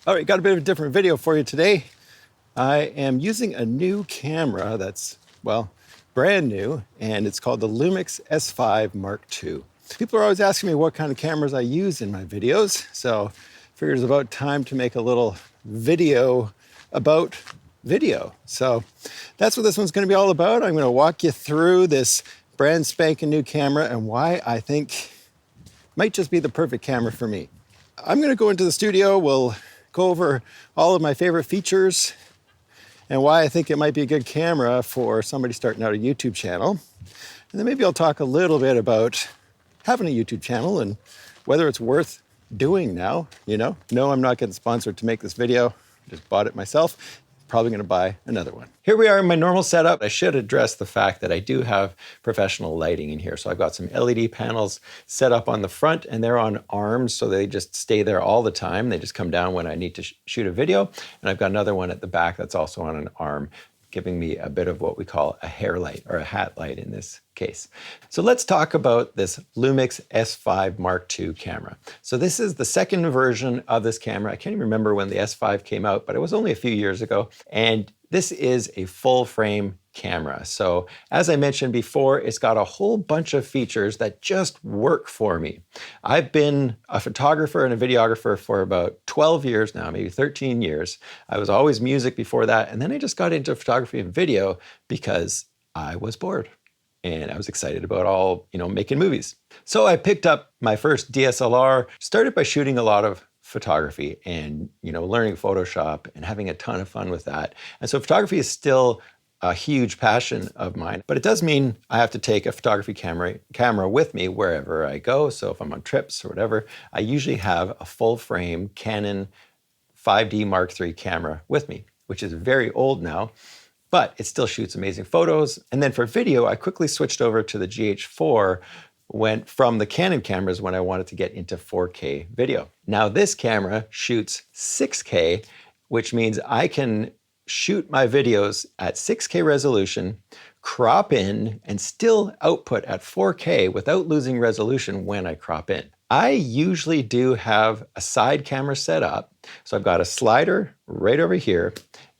All right, got a bit of a different video for you today. I am using a new camera that's, well, brand new, and it's called the Lumix S5MKII. People are always asking me what kind of cameras I use in my videos, so I figured it's about time to make a little video about video. So that's what this one's going to be all about. I'm going to walk you through this brand spanking new camera and why I think it might just be the perfect camera for me. I'm going to go into the studio. We'll go over all of my favorite features and why I think it might be a good camera for somebody starting out a YouTube channel. And then maybe I'll talk a little bit about having a YouTube channel and whether it's worth doing now, you know? No, I'm not getting sponsored to make this video. Just bought it myself. Probably gonna buy another one. Here we are in my normal setup. I should address the fact that I do have professional lighting in here. So I've got some LED panels set up on the front and they're on arms, so they just stay there all the time. They just come down when I need to shoot a video. And I've got another one at the back that's also on an arm, giving me a bit of what we call a hair light or a hat light in this case. So let's talk about this Lumix S5MKII camera. So this is the second version of this camera. I can't even remember when the S5 came out, but it was only a few years ago. And this is a full frame camera. So as I mentioned before, it's got a whole bunch of features that just work for me. I've been a photographer and a videographer for about 12 years now, maybe 13 years. I was always music before that. And then I just got into photography and video because I was bored and I was excited about making movies. So I picked up my first DSLR, started by shooting a lot of photography and, learning Photoshop and having a ton of fun with that. And so photography is still a huge passion of mine, but it does mean I have to take a photography camera with me wherever I go. So if I'm on trips or whatever, I usually have a full frame Canon 5D Mark III camera with me, which is very old now, but it still shoots amazing photos. And then for video, I quickly switched over to the GH4, went from the Canon cameras when I wanted to get into 4K video. Now this camera shoots 6K, which means I can shoot my videos at 6K resolution, crop in, and still output at 4K without losing resolution when I crop in. I usually do have a side camera set up. So I've got a slider right over here.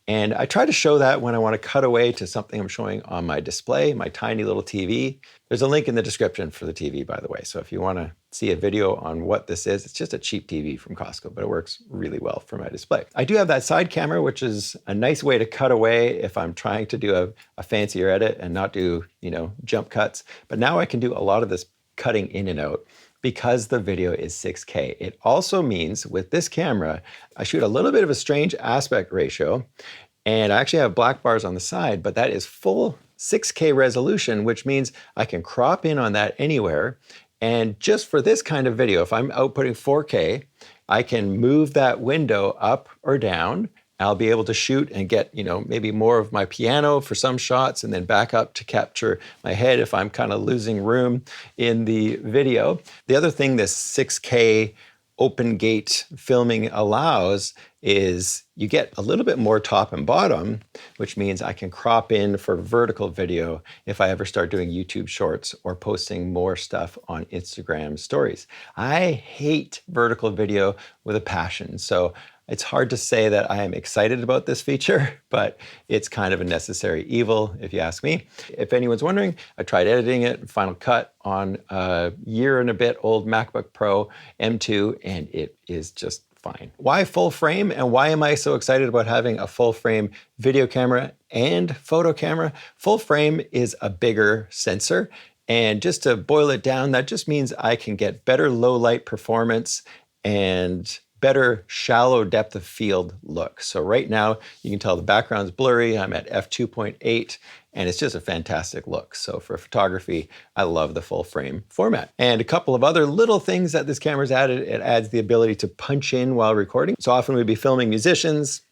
And I try to show that when I want to cut away to something I'm showing on my display, my tiny little TV. There's a link in the description for the TV, by the way. So if you want to see a video on what this is, it's just a cheap TV from Costco, but it works really well for my display. I do have that side camera, which is a nice way to cut away if I'm trying to do a fancier edit and not do, jump cuts. But now I can do a lot of this cutting in and out because the video is 6K. It also means with this camera, I shoot a little bit of a strange aspect ratio, and I actually have black bars on the side, but that is full 6K resolution, which means I can crop in on that anywhere. And just for this kind of video, if I'm outputting 4K, I can move that window up or down. I'll be able to shoot and get, maybe more of my piano for some shots and then back up to capture my head if I'm kind of losing room in the video. The other thing this 6K open gate filming allows is you get a little bit more top and bottom, which means I can crop in for vertical video if I ever start doing YouTube shorts or posting more stuff on Instagram stories. I hate vertical video with a passion. So it's hard to say that I am excited about this feature, but it's kind of a necessary evil, if you ask me. If anyone's wondering, I tried editing it in Final Cut on a year and a bit old MacBook Pro M2, and it is just fine. Why full frame, and why am I so excited about having a full frame video camera and photo camera? Full frame is a bigger sensor, and just to boil it down, that just means I can get better low light performance and better shallow depth of field look. So right now you can tell the background's blurry. I'm at f2.8 and it's just a fantastic look. So for photography, I love the full frame format. And a couple of other little things that this camera's added, it adds the ability to punch in while recording. So often we'd be filming musicians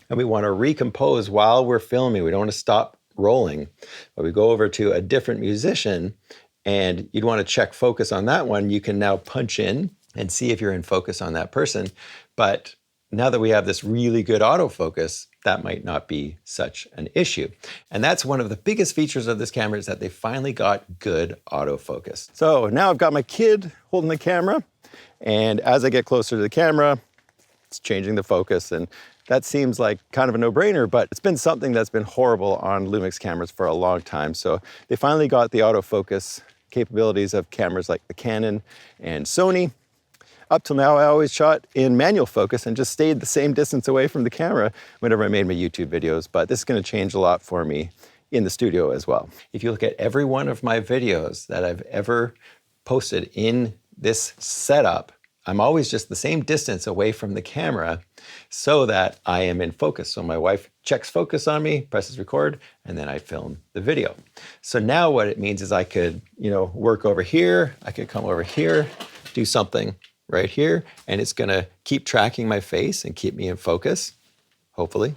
and we want to recompose while we're filming. We don't want to stop rolling, but we go over to a different musician and you'd want to check focus on that one. You can now punch in and see if you're in focus on that person. But now that we have this really good autofocus, that might not be such an issue. And that's one of the biggest features of this camera, is that they finally got good autofocus. So now I've got my kid holding the camera, and as I get closer to the camera, It's changing the focus, and that seems like kind of a no-brainer, but it's been something that's been horrible on Lumix cameras for a long time. So they finally got the autofocus capabilities of cameras like the Canon and Sony. Up till now, I always shot in manual focus and just stayed the same distance away from the camera whenever I made my YouTube videos, but this is going to change a lot for me in the studio as well. If you look at every one of my videos that I've ever posted in this setup, I'm always just the same distance away from the camera so that I am in focus. So my wife checks focus on me, presses record, and then I film the video. So now what it means is I could, work over here, I could come over here, do something right here, and it's gonna keep tracking my face and keep me in focus, hopefully.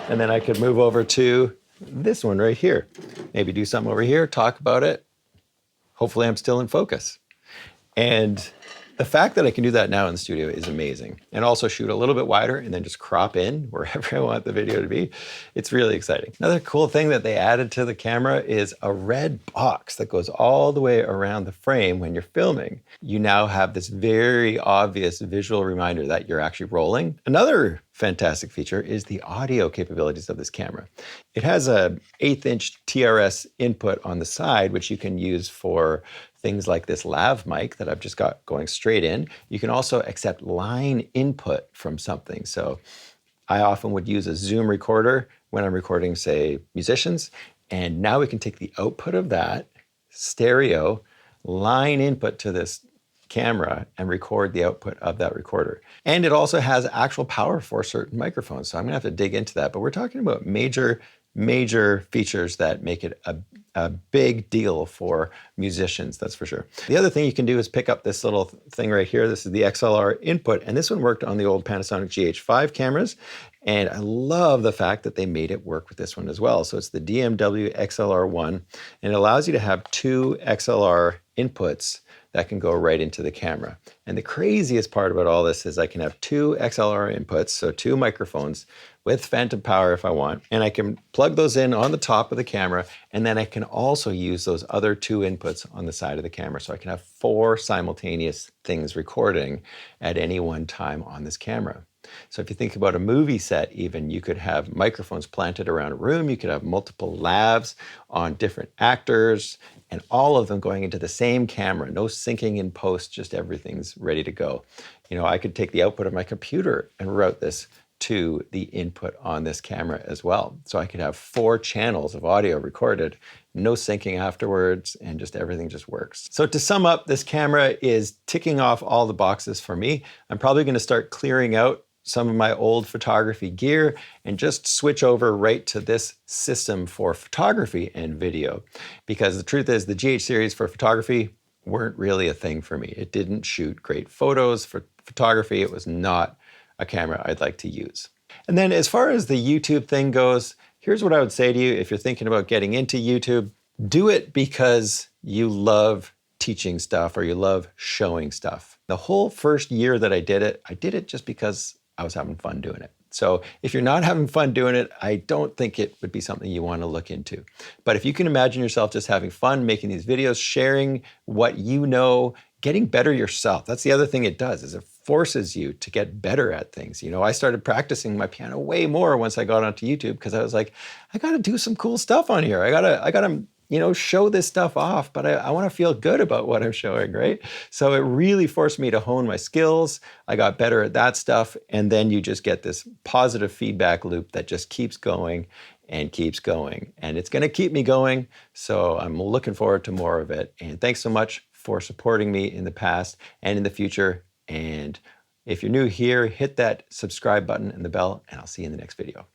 And then I could move over to this one right here. Maybe do something over here, talk about it. Hopefully I'm still in focus. And the fact that I can do that now in the studio is amazing. And also shoot a little bit wider and then just crop in wherever I want the video to be. It's really exciting. Another cool thing that they added to the camera is a red box that goes all the way around the frame when you're filming. You now have this very obvious visual reminder that you're actually rolling. Another fantastic feature is the audio capabilities of this camera. It has a 1/8" TRS input on the side, which you can use for things like this lav mic that I've just got going straight in. You can also accept line input from something. So I often would use a Zoom recorder when I'm recording, say, musicians. And now we can take the output of that stereo line input to this camera and record the output of that recorder. And it also has actual power for certain microphones. So I'm gonna have to dig into that, but we're talking about major features that make it a big deal for musicians, that's for sure. The other thing you can do is pick up this little thing right here. This is the XLR input, and this one worked on the old Panasonic GH5 cameras. And I love the fact that they made it work with this one as well. So it's the DMW XLR1, and it allows you to have 2 XLR inputs that can go right into the camera. And the craziest part about all this is I can have 2 XLR inputs, so 2 microphones with phantom power if I want, and I can plug those in on the top of the camera, and then I can also use those other 2 inputs on the side of the camera. So I can have 4 simultaneous things recording at any one time on this camera. So if you think about a movie set even, you could have microphones planted around a room, you could have multiple lavs on different actors, and all of them going into the same camera, no syncing in post, just everything's ready to go. I could take the output of my computer and route this to the input on this camera as well. So I could have 4 channels of audio recorded, no syncing afterwards, and just everything just works. So to sum up, this camera is ticking off all the boxes for me. I'm probably gonna start clearing out some of my old photography gear and just switch over right to this system for photography and video. Because the truth is the GH series for photography weren't really a thing for me. It didn't shoot great photos for photography. It was not a camera I'd like to use. And then as far as the YouTube thing goes, here's what I would say to you if you're thinking about getting into YouTube. Do it because you love teaching stuff or you love showing stuff. The whole first year that I did it just because I was having fun doing it. So if you're not having fun doing it, I don't think it would be something you want to look into. But if you can imagine yourself just having fun making these videos, sharing what you know, getting better yourself. That's the other thing it does, is it forces you to get better at things. I started practicing my piano way more once I got onto YouTube because I was like, I got to do some cool stuff on here. I gotta show this stuff off, but I want to feel good about what I'm showing, right? So it really forced me to hone my skills. I got better at that stuff. And then you just get this positive feedback loop that just keeps going and keeps going. And it's going to keep me going. So I'm looking forward to more of it. And thanks so much for supporting me in the past and in the future. And if you're new here, hit that subscribe button and the bell, and I'll see you in the next video.